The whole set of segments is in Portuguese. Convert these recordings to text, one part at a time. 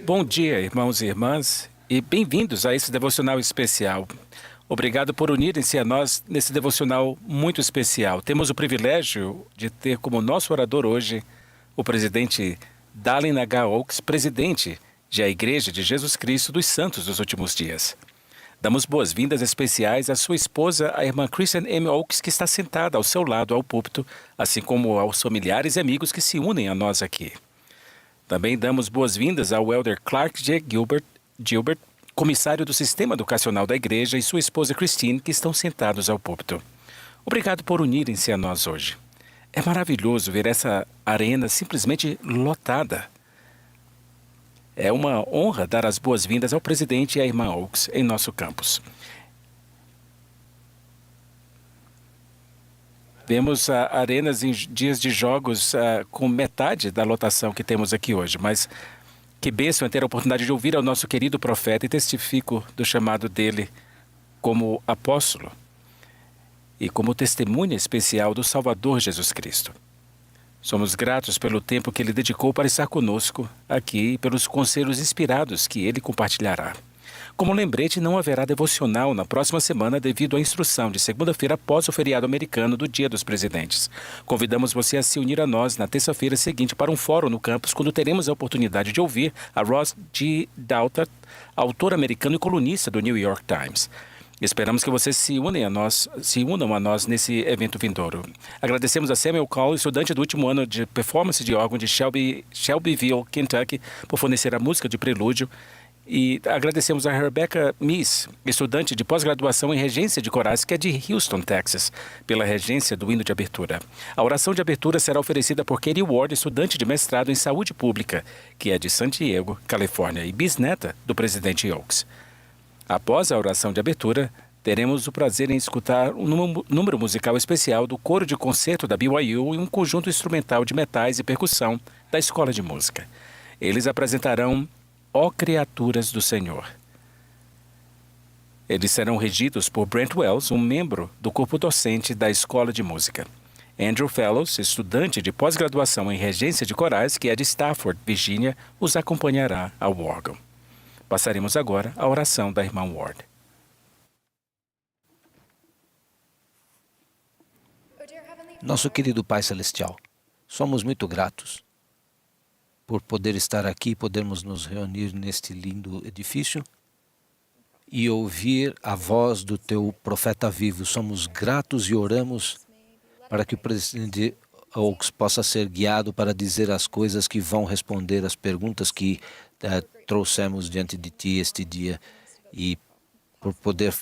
Bom dia, irmãos e irmãs, e bem-vindos a esse devocional especial. Obrigado por unirem-se a nós nesse devocional muito especial. Temos o privilégio de ter como nosso orador hoje o presidente Dallin H. Oaks, presidente da Igreja de Jesus Cristo dos Santos dos Últimos Dias. Damos boas-vindas especiais à sua esposa, a irmã Christian M. Oaks, que está sentada ao seu lado ao púlpito, assim como aos familiares e amigos que se unem a nós aqui. Também damos boas-vindas ao elder Clark J. Gilbert, comissário do Sistema Educacional da Igreja, e sua esposa Christine, que estão sentados ao púlpito. Obrigado por unirem-se a nós hoje. É maravilhoso ver essa arena simplesmente lotada. É uma honra dar as boas-vindas ao presidente e à irmã Oaks em nosso campus. Vemos arenas em dias de jogos com metade da lotação que temos aqui hoje, mas que bênção é ter a oportunidade de ouvir ao nosso querido profeta e testifico do chamado dele como apóstolo e como testemunha especial do Salvador Jesus Cristo. Somos gratos pelo tempo que ele dedicou para estar conosco aqui e pelos conselhos inspirados que ele compartilhará. Como lembrete, não haverá devocional na próxima semana devido à instrução de segunda-feira após o feriado americano do Dia dos Presidentes. Convidamos você a se unir a nós na terça-feira seguinte para um fórum no campus, quando teremos a oportunidade de ouvir a Ross G. Douthat, autor americano e colunista do New York Times. Esperamos que vocês se unam a nós nesse evento vindouro. Agradecemos a Samuel Call, estudante do último ano de performance de órgão de Shelbyville, Kentucky, por fornecer a música de prelúdio. E agradecemos a Rebecca Miss, estudante de pós-graduação em regência de corais, que é de Houston, Texas, pela regência do hino de abertura. A oração de abertura será oferecida por Katie Ward, estudante de mestrado em saúde pública, que é de San Diego, Califórnia, e bisneta do presidente Oaks. Após a oração de abertura, teremos o prazer em escutar um número musical especial do coro de concerto da BYU e um conjunto instrumental de metais e percussão da Escola de Música. Eles apresentarão Ó Criaturas do Senhor. Eles serão regidos por Brent Wells, um membro do corpo docente da Escola de Música. Andrew Fellows, estudante de pós-graduação em regência de corais, que é de Stafford, Virgínia, os acompanhará ao órgão. Passaremos agora à oração da irmã Ward. Nosso querido Pai Celestial, somos muito gratos por poder estar aqui, podermos nos reunir neste lindo edifício e ouvir a voz do Teu profeta vivo. Somos gratos e oramos para que o presidente Oaks possa ser guiado para dizer as coisas que vão responder às perguntas que trouxemos diante de Ti este dia e por poder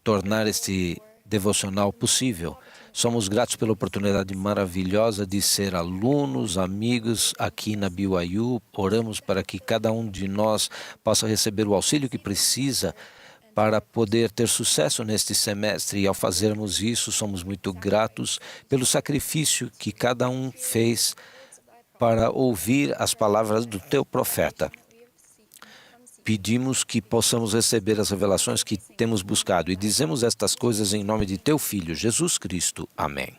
tornar este devocional possível. Somos gratos pela oportunidade maravilhosa de ser alunos, amigos aqui na BYU. Oramos para que cada um de nós possa receber o auxílio que precisa para poder ter sucesso neste semestre. E ao fazermos isso, somos muito gratos pelo sacrifício que cada um fez para ouvir as palavras do Teu profeta. Pedimos que possamos receber as revelações que temos buscado e dizemos estas coisas em nome de Teu Filho, Jesus Cristo. Amém.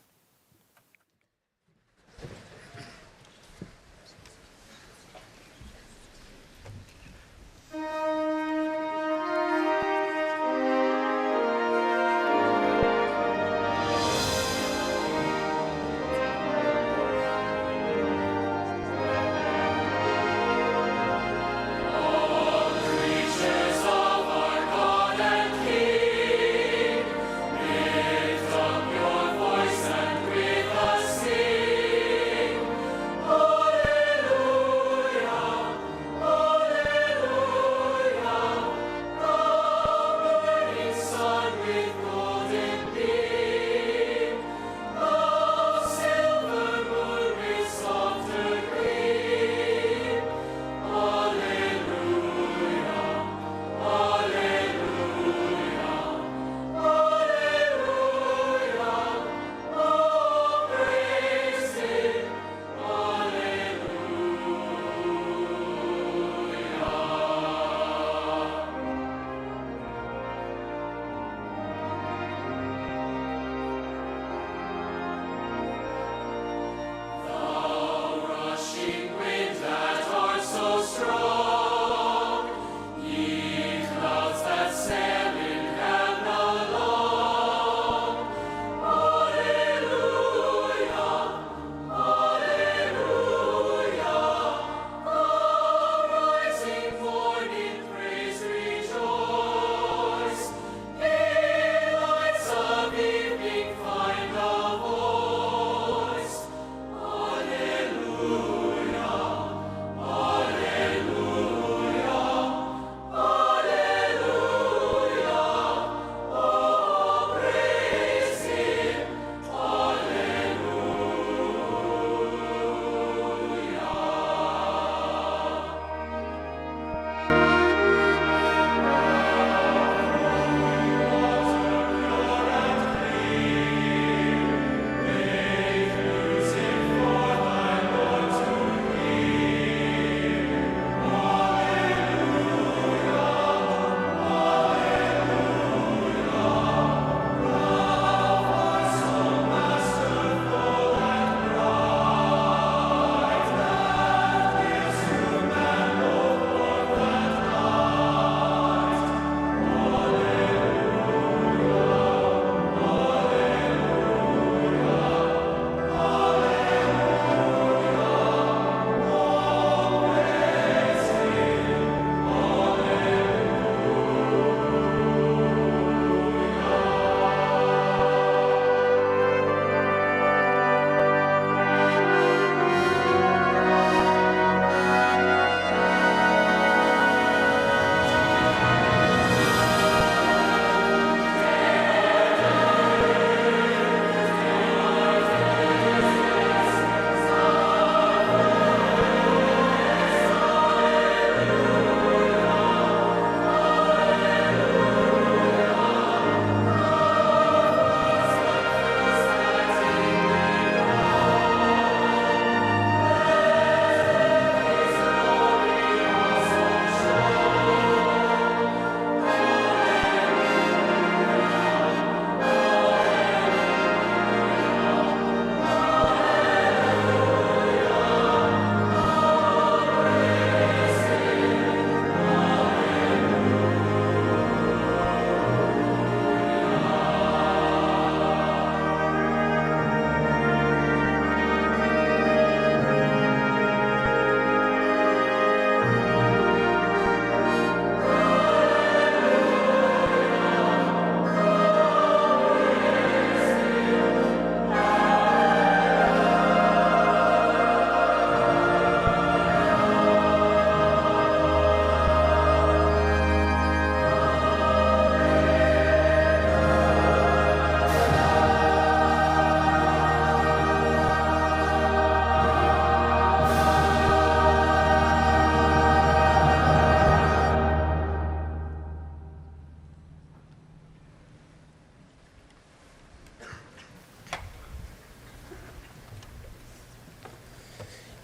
Lift up your voice and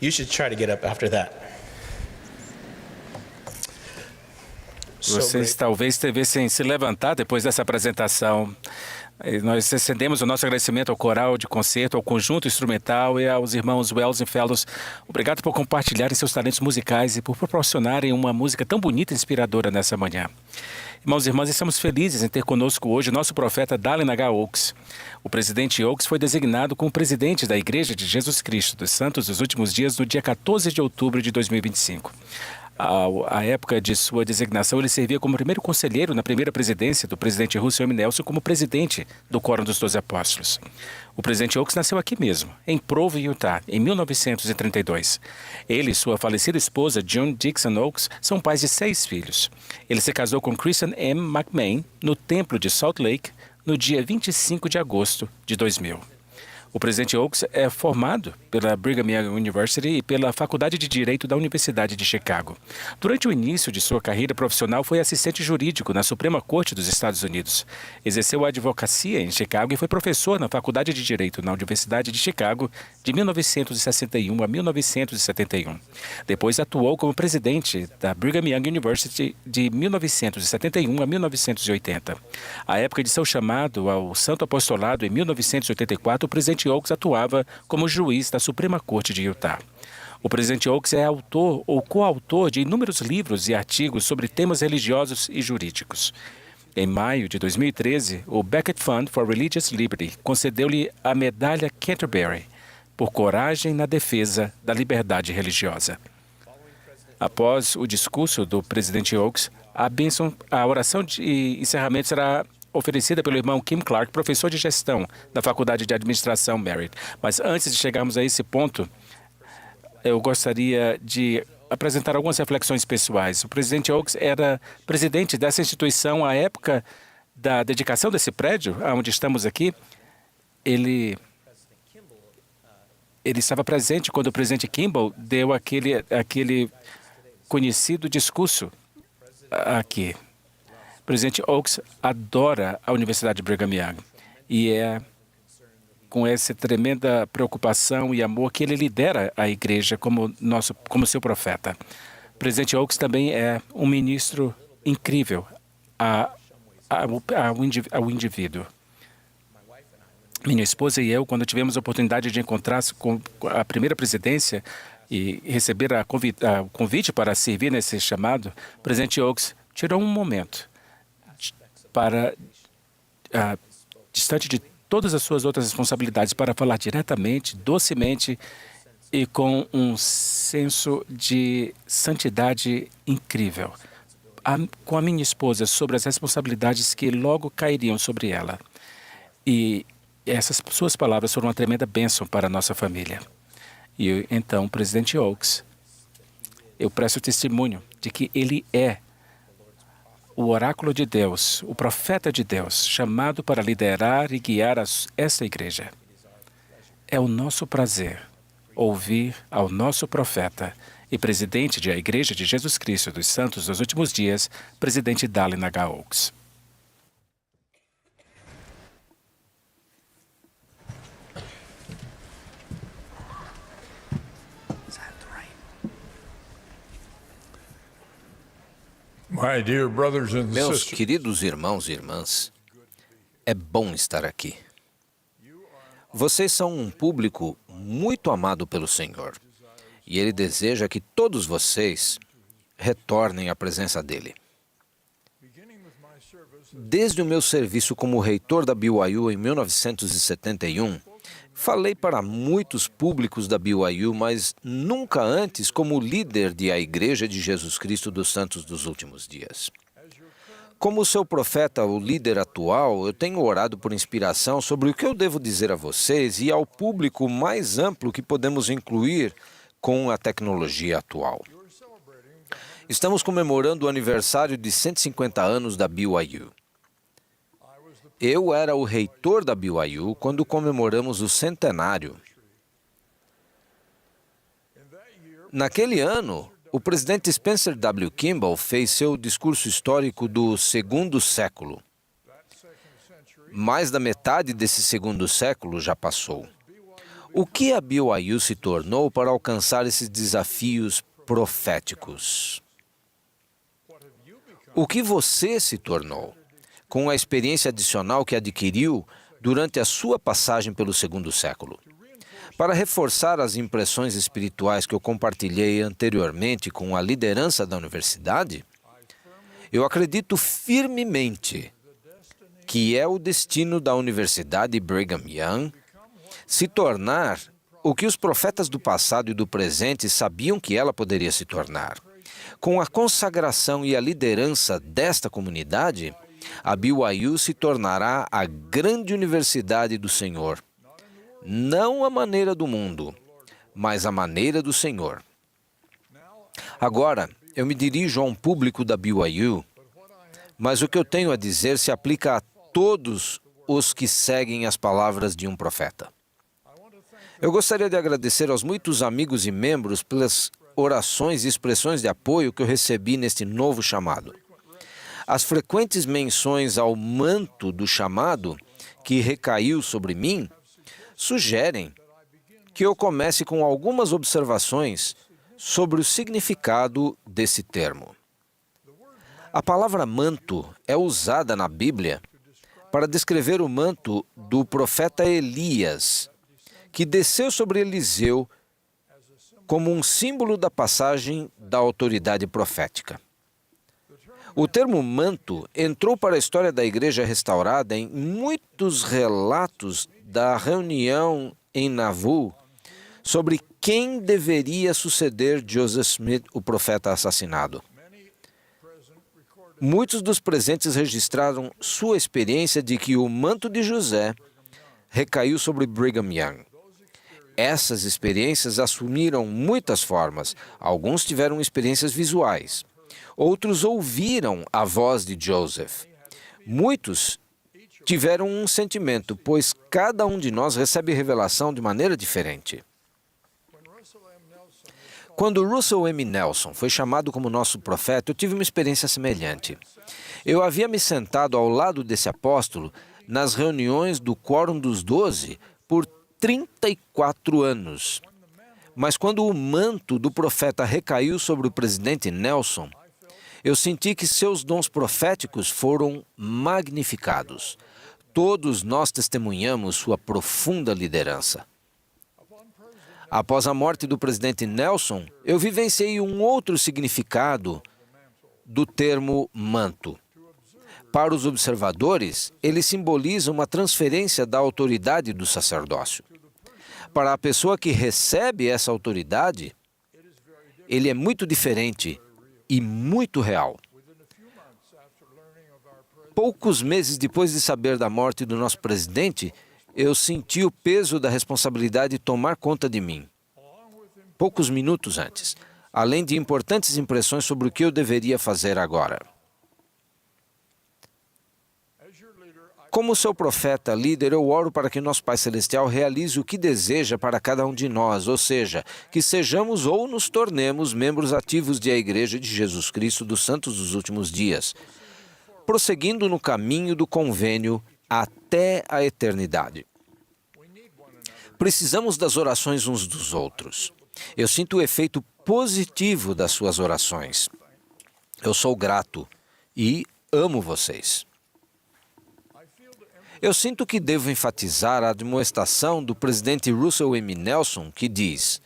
You should try to get up after that. Vocês talvez devessem se levantar depois dessa apresentação. E nós estendemos o nosso agradecimento ao coral de concerto, ao conjunto instrumental e aos irmãos Wells e Fellows. Obrigado por compartilharem seus talentos musicais e por proporcionarem uma música tão bonita e inspiradora nessa manhã. Irmãos e irmãs, estamos felizes em ter conosco hoje o nosso profeta Dallin H. Oaks. O presidente Oaks foi designado como presidente da Igreja de Jesus Cristo dos Santos dos Últimos Dias no dia 14 de outubro de 2025. À época de sua designação, ele servia como primeiro conselheiro na primeira presidência do presidente Russell M. Nelson como presidente do Quórum dos 12 Apóstolos. O presidente Oaks nasceu aqui mesmo, em Provo, Utah, em 1932. Ele e sua falecida esposa, June Dixon Oaks, são pais de 6 filhos. Ele se casou com Christian M. McMahon no Templo de Salt Lake no dia 25 de agosto de 2000. O presidente Oaks é formado pela Brigham Young University e pela Faculdade de Direito da Universidade de Chicago. Durante o início de sua carreira profissional, foi assistente jurídico na Suprema Corte dos Estados Unidos. Exerceu a advocacia em Chicago e foi professor na Faculdade de Direito na Universidade de Chicago de 1961 a 1971. Depois atuou como presidente da Brigham Young University de 1971 a 1980. À época de seu chamado ao Santo Apostolado em 1984, o presidente Oaks atuava como juiz da Suprema Corte de Utah. O presidente Oaks é autor ou coautor de inúmeros livros e artigos sobre temas religiosos e jurídicos. Em maio de 2013, o Becket Fund for Religious Liberty concedeu-lhe a medalha Canterbury por coragem na defesa da liberdade religiosa. Após o discurso do presidente Oaks, a oração de encerramento será oferecida pelo irmão Kim Clark, professor de gestão da Faculdade de Administração Merritt. Mas antes de chegarmos a esse ponto, eu gostaria de apresentar algumas reflexões pessoais. O presidente Oaks era presidente dessa instituição à época da dedicação desse prédio, onde estamos aqui. Ele estava presente quando o presidente Kimball deu aquele conhecido discurso aqui. O presidente Oaks adora a Universidade de Brigham Young e é com essa tremenda preocupação e amor que ele lidera a igreja como seu profeta. O presidente Oaks também é um ministro incrível ao indivíduo. Minha esposa e eu, quando tivemos a oportunidade de encontrar com a primeira presidência e receber o convite para servir nesse chamado, o presidente Oaks tirou um momento para, distante de todas as suas outras responsabilidades, para falar diretamente, docemente e com um senso de santidade incrível com a minha esposa sobre as responsabilidades que logo cairiam sobre ela. E essas suas palavras foram uma tremenda bênção para a nossa família. E então, o presidente Oaks, eu presto testemunho de que ele é o oráculo de Deus, o profeta de Deus, chamado para liderar e guiar esta igreja. É o nosso prazer ouvir ao nosso profeta e presidente da Igreja de Jesus Cristo dos Santos dos Últimos Dias, presidente Dallin H. Oaks. Meus queridos irmãos e irmãs, é bom estar aqui. Vocês são um público muito amado pelo Senhor e Ele deseja que todos vocês retornem à presença dEle. Desde o meu serviço como reitor da BYU em 1971, falei para muitos públicos da BYU, mas nunca antes como líder da Igreja de Jesus Cristo dos Santos dos Últimos Dias. Como seu profeta, o líder atual, eu tenho orado por inspiração sobre o que eu devo dizer a vocês e ao público mais amplo que podemos incluir com a tecnologia atual. Estamos comemorando o aniversário de 150 anos da BYU. Eu era o reitor da BYU quando comemoramos o centenário. Naquele ano, o presidente Spencer W. Kimball fez seu discurso histórico do segundo século. Mais da metade desse segundo século já passou. O que a BYU se tornou para alcançar esses desafios proféticos? O que você se tornou com a experiência adicional que adquiriu durante a sua passagem pelo segundo século? Para reforçar as impressões espirituais que eu compartilhei anteriormente com a liderança da universidade, eu acredito firmemente que é o destino da Universidade Brigham Young se tornar o que os profetas do passado e do presente sabiam que ela poderia se tornar. Com a consagração e a liderança desta comunidade, a BYU se tornará a grande universidade do Senhor. Não a maneira do mundo, mas a maneira do Senhor. Agora, eu me dirijo a um público da BYU, mas o que eu tenho a dizer se aplica a todos os que seguem as palavras de um profeta. Eu gostaria de agradecer aos muitos amigos e membros pelas orações e expressões de apoio que eu recebi neste novo chamado. As frequentes menções ao manto do chamado que recaiu sobre mim sugerem que eu comece com algumas observações sobre o significado desse termo. A palavra manto é usada na Bíblia para descrever o manto do profeta Elias, que desceu sobre Eliseu como um símbolo da passagem da autoridade profética. O termo manto entrou para a história da Igreja Restaurada em muitos relatos da reunião em Nauvoo sobre quem deveria suceder Joseph Smith, o profeta assassinado. Muitos dos presentes registraram sua experiência de que o manto de José recaiu sobre Brigham Young. Essas experiências assumiram muitas formas. Alguns tiveram experiências visuais. Outros ouviram a voz de Joseph. Muitos tiveram um sentimento, pois cada um de nós recebe revelação de maneira diferente. Quando Russell M. Nelson foi chamado como nosso profeta, eu tive uma experiência semelhante. Eu havia me sentado ao lado desse apóstolo nas reuniões do Quórum dos 12 por 34 anos. Mas quando o manto do profeta recaiu sobre o presidente Nelson, eu senti que seus dons proféticos foram magnificados. Todos nós testemunhamos sua profunda liderança. Após a morte do presidente Nelson, eu vivenciei um outro significado do termo manto. Para os observadores, ele simboliza uma transferência da autoridade do sacerdócio. Para a pessoa que recebe essa autoridade, ele é muito diferente e muito real. Poucos meses depois de saber da morte do nosso presidente, eu senti o peso da responsabilidade tomar conta de mim. Poucos minutos antes, além de importantes impressões sobre o que eu deveria fazer agora. Como seu profeta, líder, eu oro para que nosso Pai Celestial realize o que deseja para cada um de nós, ou seja, que sejamos ou nos tornemos membros ativos da Igreja de Jesus Cristo dos Santos dos Últimos Dias, prosseguindo no caminho do convênio até a eternidade. Precisamos das orações uns dos outros. Eu sinto o efeito positivo das suas orações. Eu sou grato e amo vocês. Eu sinto que devo enfatizar a admoestação do presidente Russell M. Nelson, que diz: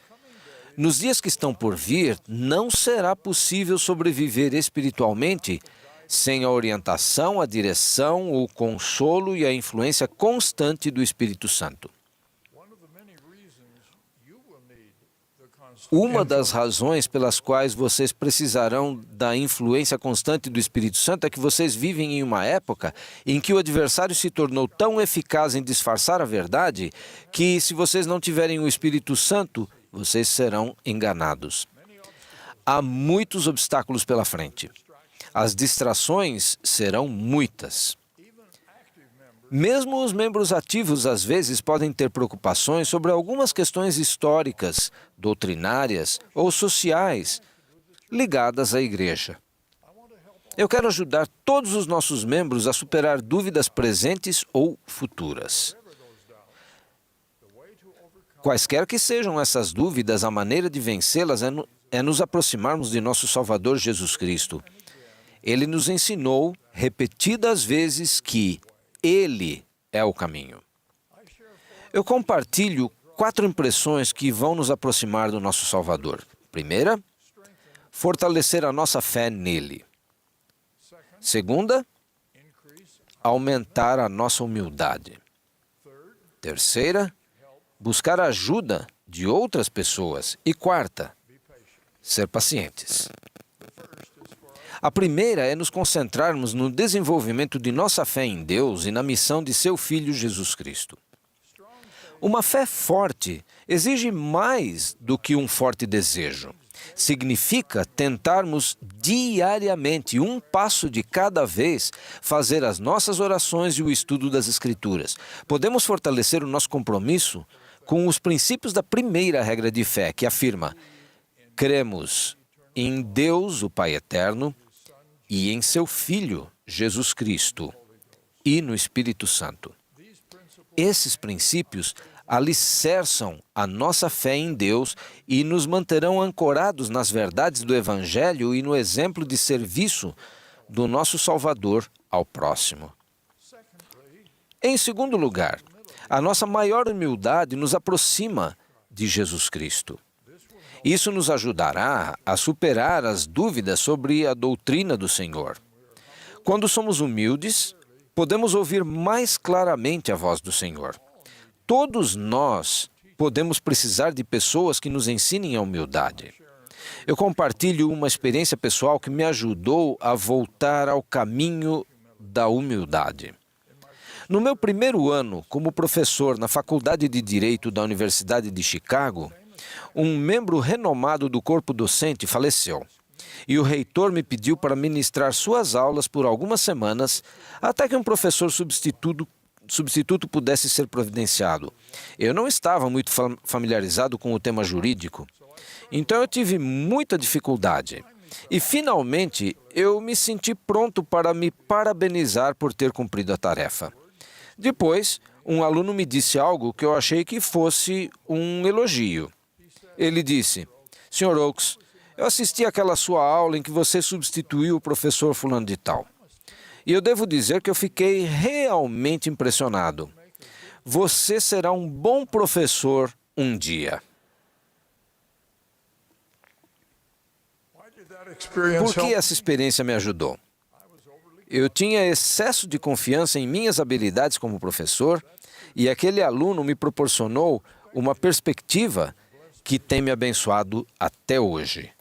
nos dias que estão por vir, não será possível sobreviver espiritualmente sem a orientação, a direção, o consolo e a influência constante do Espírito Santo. Uma das razões pelas quais vocês precisarão da influência constante do Espírito Santo é que vocês vivem em uma época em que o adversário se tornou tão eficaz em disfarçar a verdade que, se vocês não tiverem o Espírito Santo, vocês serão enganados. Há muitos obstáculos pela frente. As distrações serão muitas. Mesmo os membros ativos, às vezes, podem ter preocupações sobre algumas questões históricas, doutrinárias ou sociais ligadas à igreja. Eu quero ajudar todos os nossos membros a superar dúvidas presentes ou futuras. Quaisquer que sejam essas dúvidas, a maneira de vencê-las é nos aproximarmos de nosso Salvador Jesus Cristo. Ele nos ensinou repetidas vezes que Ele é o caminho. Eu compartilho 4 impressões que vão nos aproximar do nosso Salvador. Primeira, fortalecer a nossa fé nele. Segunda, aumentar a nossa humildade. Terceira, buscar a ajuda de outras pessoas. E quarta, ser pacientes. A primeira é nos concentrarmos no desenvolvimento de nossa fé em Deus e na missão de seu Filho Jesus Cristo. Uma fé forte exige mais do que um forte desejo. Significa tentarmos diariamente, um passo de cada vez, fazer as nossas orações e o estudo das Escrituras. Podemos fortalecer o nosso compromisso com os princípios da primeira regra de fé, que afirma: cremos em Deus, o Pai Eterno, e em seu Filho, Jesus Cristo, e no Espírito Santo. Esses princípios alicerçam a nossa fé em Deus e nos manterão ancorados nas verdades do Evangelho e no exemplo de serviço do nosso Salvador ao próximo. Em segundo lugar, a nossa maior humildade nos aproxima de Jesus Cristo. Isso nos ajudará a superar as dúvidas sobre a doutrina do Senhor. Quando somos humildes, podemos ouvir mais claramente a voz do Senhor. Todos nós podemos precisar de pessoas que nos ensinem a humildade. Eu compartilho uma experiência pessoal que me ajudou a voltar ao caminho da humildade. No meu primeiro ano como professor na Faculdade de Direito da Universidade de Chicago, um membro renomado do corpo docente faleceu. E o reitor me pediu para ministrar suas aulas por algumas semanas até que um professor substituto pudesse ser providenciado. Eu não estava muito familiarizado com o tema jurídico, então eu tive muita dificuldade. E, finalmente, eu me senti pronto para me parabenizar por ter cumprido a tarefa. Depois, um aluno me disse algo que eu achei que fosse um elogio. Ele disse: Sr. Oaks, eu assisti àquela sua aula em que você substituiu o professor fulano de tal. E eu devo dizer que eu fiquei realmente impressionado. Você será um bom professor um dia. Por que essa experiência me ajudou? Eu tinha excesso de confiança em minhas habilidades como professor e aquele aluno me proporcionou uma perspectiva que tem me abençoado até hoje.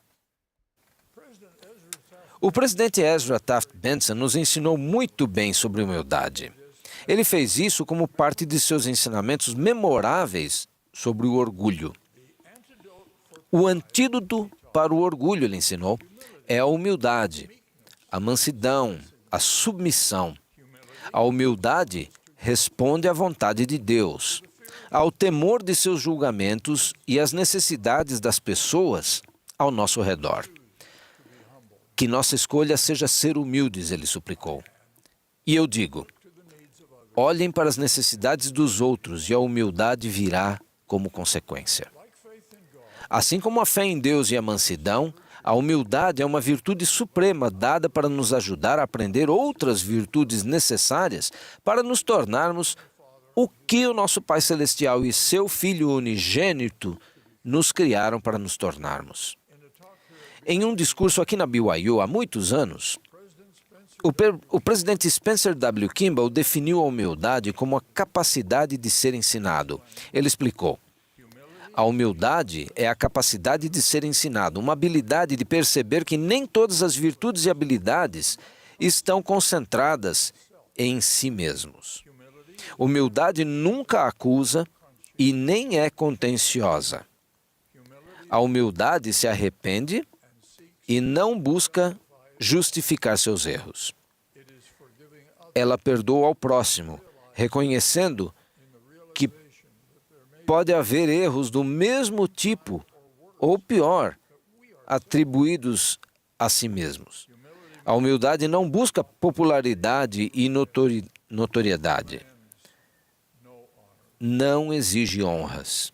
O presidente Ezra Taft Benson nos ensinou muito bem sobre humildade. Ele fez isso como parte de seus ensinamentos memoráveis sobre o orgulho. O antídoto para o orgulho, ele ensinou, é a humildade, a mansidão, a submissão. A humildade responde à vontade de Deus, ao temor de seus julgamentos e às necessidades das pessoas ao nosso redor. Que nossa escolha seja ser humildes, ele suplicou. E eu digo, olhem para as necessidades dos outros e a humildade virá como consequência. Assim como a fé em Deus e a mansidão, a humildade é uma virtude suprema dada para nos ajudar a aprender outras virtudes necessárias para nos tornarmos o que o nosso Pai Celestial e seu Filho unigênito nos criaram para nos tornarmos. Em um discurso aqui na BYU há muitos anos, o presidente Spencer W. Kimball definiu a humildade como a capacidade de ser ensinado. Ele explicou: a humildade é a capacidade de ser ensinado, uma habilidade de perceber que nem todas as virtudes e habilidades estão concentradas em si mesmos. Humildade nunca acusa e nem é contenciosa. A humildade se arrepende e não busca justificar seus erros. Ela perdoa ao próximo, reconhecendo que pode haver erros do mesmo tipo, ou pior, atribuídos a si mesmos. A humildade não busca popularidade e notoriedade. Não exige honras.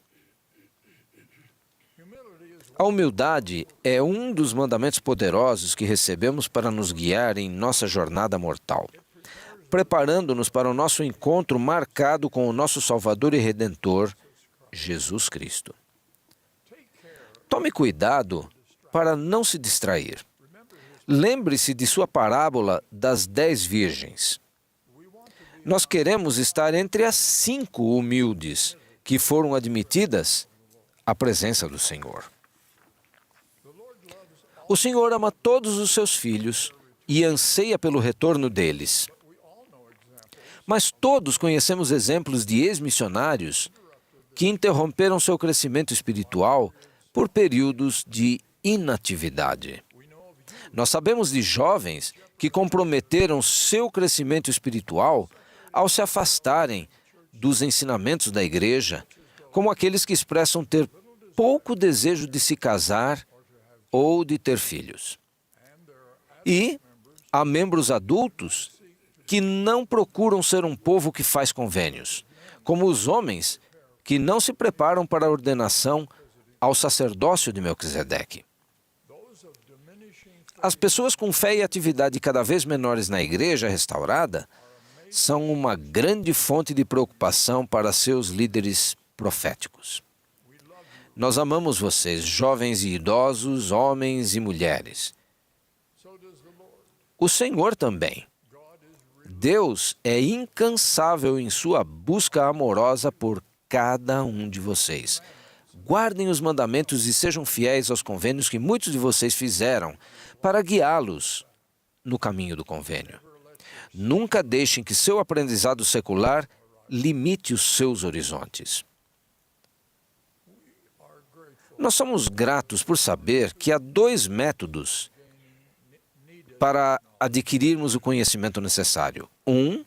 A humildade é um dos mandamentos poderosos que recebemos para nos guiar em nossa jornada mortal, preparando-nos para o nosso encontro marcado com o nosso Salvador e Redentor, Jesus Cristo. Tome cuidado para não se distrair. Lembre-se de sua parábola das 10 virgens. Nós queremos estar entre as 5 humildes que foram admitidas à presença do Senhor. O Senhor ama todos os seus filhos e anseia pelo retorno deles. Mas todos conhecemos exemplos de ex-missionários que interromperam seu crescimento espiritual por períodos de inatividade. Nós sabemos de jovens que comprometeram seu crescimento espiritual ao se afastarem dos ensinamentos da igreja, como aqueles que expressam ter pouco desejo de se casar ou de ter filhos. E há membros adultos que não procuram ser um povo que faz convênios, como os homens que não se preparam para a ordenação ao sacerdócio de Melquisedeque. As pessoas com fé e atividade cada vez menores na igreja restaurada são uma grande fonte de preocupação para seus líderes proféticos. Nós amamos vocês, jovens e idosos, homens e mulheres. O Senhor também. Deus é incansável em sua busca amorosa por cada um de vocês. Guardem os mandamentos e sejam fiéis aos convênios que muitos de vocês fizeram para guiá-los no caminho do convênio. Nunca deixem que seu aprendizado secular limite os seus horizontes. Nós somos gratos por saber que há 2 métodos para adquirirmos o conhecimento necessário. 1,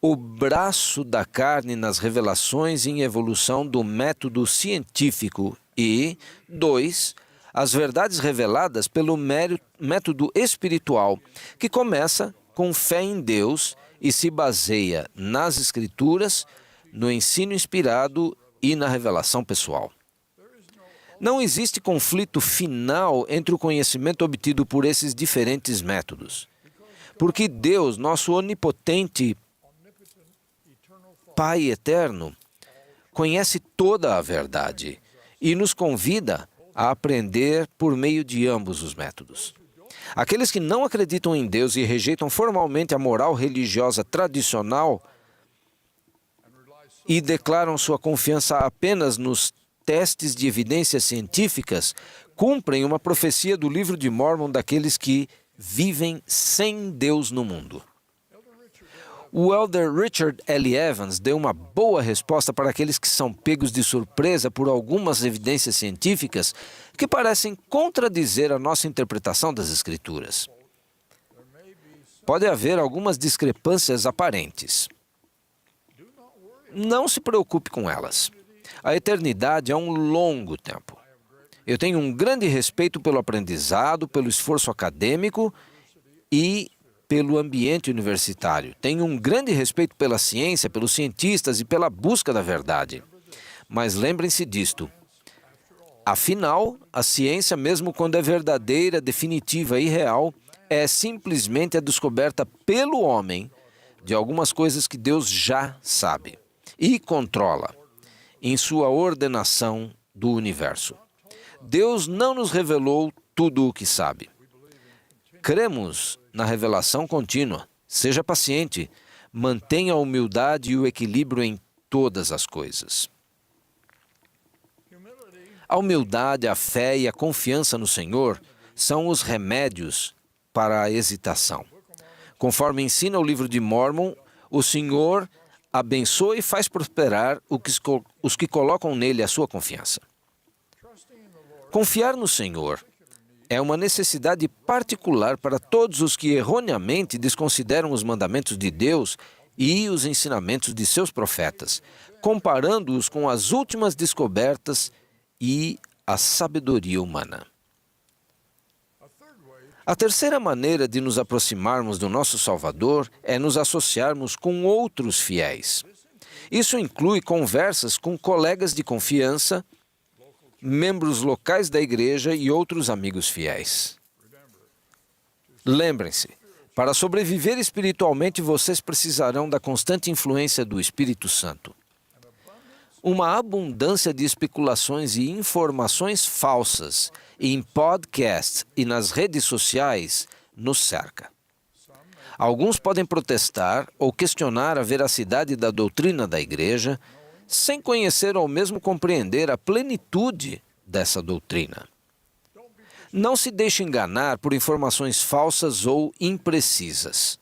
o braço da carne nas revelações em evolução do método científico e 2, as verdades reveladas pelo método espiritual, que começa com fé em Deus e se baseia nas Escrituras, no ensino inspirado e na revelação pessoal. Não existe conflito final entre o conhecimento obtido por esses diferentes métodos, porque Deus, nosso onipotente Pai eterno, conhece toda a verdade e nos convida a aprender por meio de ambos os métodos. Aqueles que não acreditam em Deus e rejeitam formalmente a moral religiosa tradicional e declaram sua confiança apenas nos testes de evidências científicas, cumprem uma profecia do livro de Mórmon daqueles que vivem sem Deus no mundo. O elder Richard L. Evans deu uma boa resposta para aqueles que são pegos de surpresa por algumas evidências científicas que parecem contradizer a nossa interpretação das Escrituras. Pode haver algumas discrepâncias aparentes. Não se preocupe com elas. A eternidade é um longo tempo. Eu tenho um grande respeito pelo aprendizado, pelo esforço acadêmico e pelo ambiente universitário. Tenho um grande respeito pela ciência, pelos cientistas e pela busca da verdade. Mas lembrem-se disto. Afinal, a ciência, mesmo quando é verdadeira, definitiva e real, é simplesmente a descoberta pelo homem de algumas coisas que Deus já sabe e controla em sua ordenação do universo. Deus não nos revelou tudo o que sabe. Cremos na revelação contínua. Seja paciente. Mantenha a humildade e o equilíbrio em todas as coisas. A humildade, a fé e a confiança no Senhor são os remédios para a hesitação. Conforme ensina o livro de Mórmon, o Senhor abençoa e faz prosperar os que colocam nele a sua confiança. Confiar no Senhor é uma necessidade particular para todos os que erroneamente desconsideram os mandamentos de Deus e os ensinamentos de seus profetas, comparando-os com as últimas descobertas e a sabedoria humana. A terceira maneira de nos aproximarmos do nosso Salvador é nos associarmos com outros fiéis. Isso inclui conversas com colegas de confiança membros locais da igreja e outros amigos fiéis. Lembrem-se, para sobreviver espiritualmente, vocês precisarão da constante influência do Espírito Santo. Uma abundância de especulações e informações falsas em podcasts e nas redes sociais nos cerca. Alguns podem protestar ou questionar a veracidade da doutrina da igreja sem conhecer ou mesmo compreender a plenitude dessa doutrina. Não se deixe enganar por informações falsas ou imprecisas.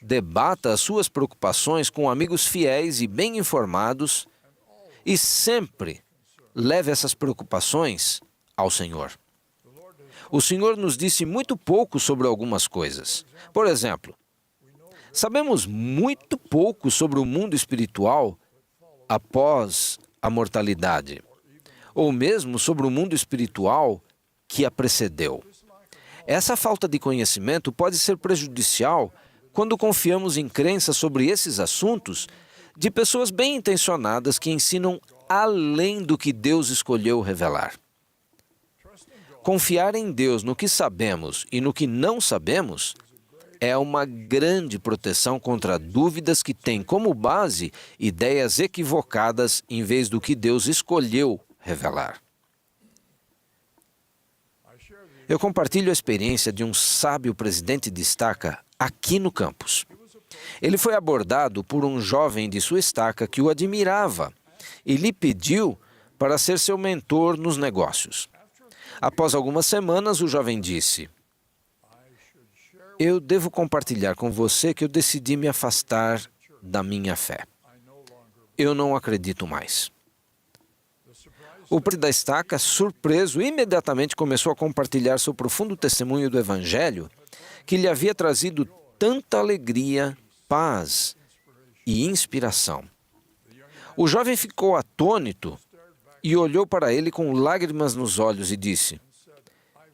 Debata as suas preocupações com amigos fiéis e bem informados e sempre leve essas preocupações ao Senhor. O Senhor nos disse muito pouco sobre algumas coisas. Por exemplo, sabemos muito pouco sobre o mundo espiritual após a mortalidade, ou mesmo sobre o mundo espiritual que a precedeu. Essa falta de conhecimento pode ser prejudicial quando confiamos em crenças sobre esses assuntos de pessoas bem intencionadas que ensinam além do que Deus escolheu revelar. Confiar em Deus no que sabemos e no que não sabemos é uma grande proteção contra dúvidas que têm como base ideias equivocadas em vez do que Deus escolheu revelar. Eu compartilho a experiência de um sábio presidente de estaca aqui no campus. Ele foi abordado por um jovem de sua estaca que o admirava e lhe pediu para ser seu mentor nos negócios. Após algumas semanas, o jovem disse: "Eu devo compartilhar com você que eu decidi me afastar da minha fé. Eu não acredito mais." O presidente da estaca, surpreso, imediatamente começou a compartilhar seu profundo testemunho do Evangelho, que lhe havia trazido tanta alegria, paz e inspiração. O jovem ficou atônito e olhou para ele com lágrimas nos olhos e disse: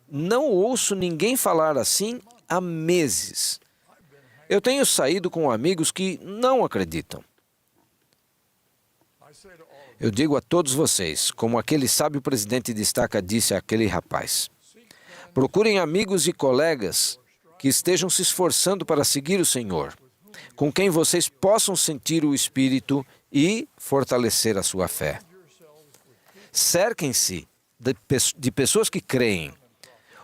"Não ouço ninguém falar assim há meses. Eu tenho saído com amigos que não acreditam." Eu digo a todos vocês, como aquele sábio presidente de estaca disse àquele rapaz: procurem amigos e colegas que estejam se esforçando para seguir o Senhor, com quem vocês possam sentir o Espírito e fortalecer a sua fé. Cerquem-se de pessoas que creem.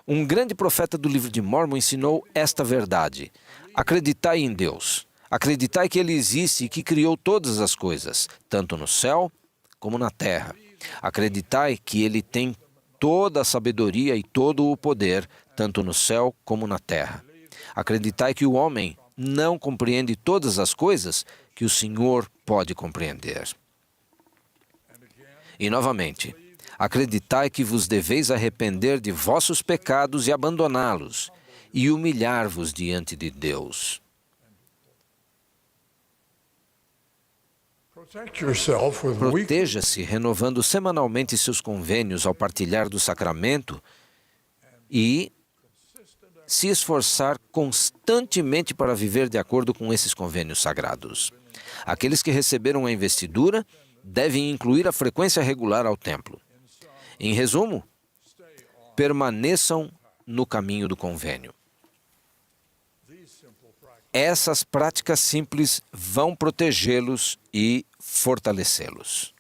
Um grande profeta do livro de Mórmon ensinou esta verdade: acreditai em Deus. Acreditai que Ele existe e que criou todas as coisas, tanto no céu como na terra. Acreditai que Ele tem toda a sabedoria e todo o poder, tanto no céu como na terra. Acreditai que o homem não compreende todas as coisas que o Senhor pode compreender. E novamente, acreditai que vos deveis arrepender de vossos pecados e abandoná-los, e humilhar-vos diante de Deus. Proteja-se renovando semanalmente seus convênios ao partilhar do sacramento e se esforçar constantemente para viver de acordo com esses convênios sagrados. Aqueles que receberam a investidura devem incluir a frequência regular ao templo. Em resumo, permaneçam no caminho do convênio. Essas práticas simples vão protegê-los e fortalecê-los.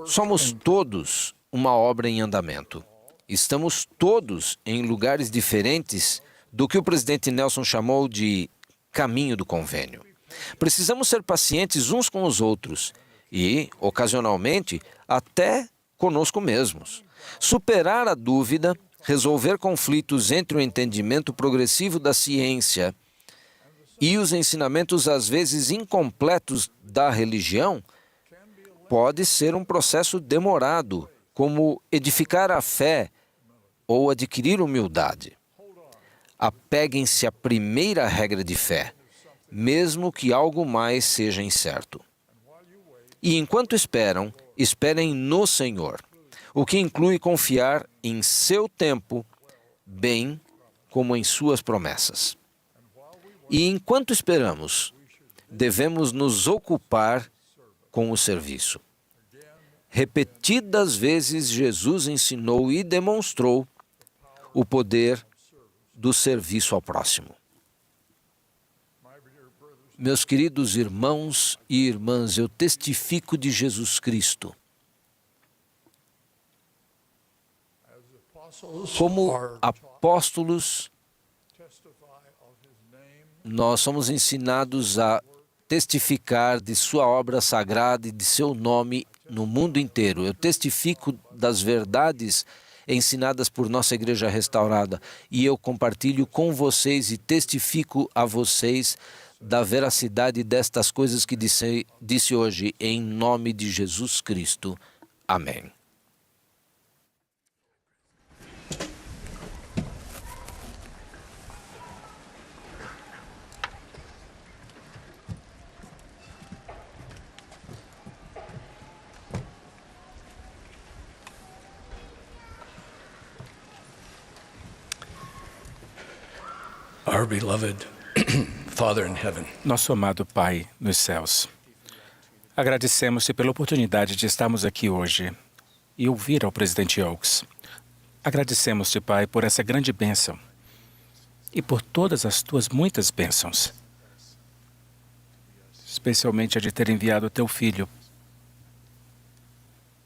Somos todos uma obra em andamento. Estamos todos em lugares diferentes do que o presidente Nelson chamou de caminho do convênio. Precisamos ser pacientes uns com os outros e, ocasionalmente, até conosco mesmos. Superar a dúvida, resolver conflitos entre o entendimento progressivo da ciência e os ensinamentos às vezes incompletos da religião pode ser um processo demorado, como edificar a fé ou adquirir humildade. Apeguem-se à primeira regra de fé, mesmo que algo mais seja incerto. E enquanto esperam, esperem no Senhor, o que inclui confiar em seu tempo, bem como em suas promessas. E enquanto esperamos, devemos nos ocupar com o serviço. Repetidas vezes, Jesus ensinou e demonstrou o poder do serviço ao próximo. Meus queridos irmãos e irmãs, eu testifico de Jesus Cristo. Como apóstolos, nós somos ensinados a testificar de sua obra sagrada e de seu nome no mundo inteiro. Eu testifico das verdades ensinadas por nossa Igreja Restaurada e eu compartilho com vocês e testifico a vocês da veracidade destas coisas que disse hoje, em nome de Jesus Cristo. Amém. Our beloved Father in heaven, Nosso amado Pai nos céus, agradecemos-te pela oportunidade de estarmos aqui hoje e ouvir ao presidente Oaks. Agradecemos-te, Pai, por essa grande bênção e por todas as tuas muitas bênçãos, especialmente a de ter enviado o teu filho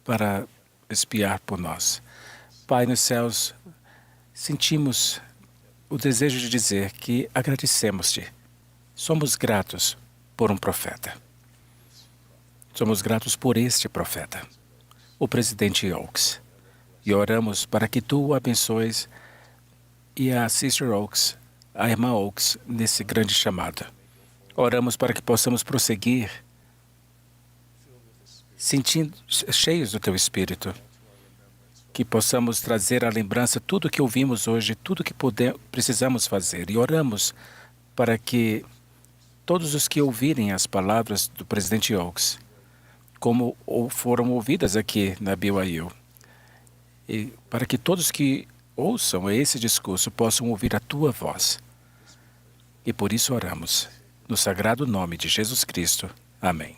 para expiar por nós. Pai nos céus, sentimos o desejo de dizer que agradecemos-te. Somos gratos por um profeta. Somos gratos por este profeta, o presidente Oaks. E oramos para que tu o abençoes e a Sister Oaks, a irmã Oaks, nesse grande chamado. Oramos para que possamos prosseguir sentindo cheios do teu Espírito, que possamos trazer à lembrança tudo o que ouvimos hoje, tudo o que precisamos fazer. E oramos para que todos os que ouvirem as palavras do presidente Oaks, como foram ouvidas aqui na BYU, e para que todos que ouçam esse discurso possam ouvir a tua voz. E por isso oramos, no sagrado nome de Jesus Cristo. Amém.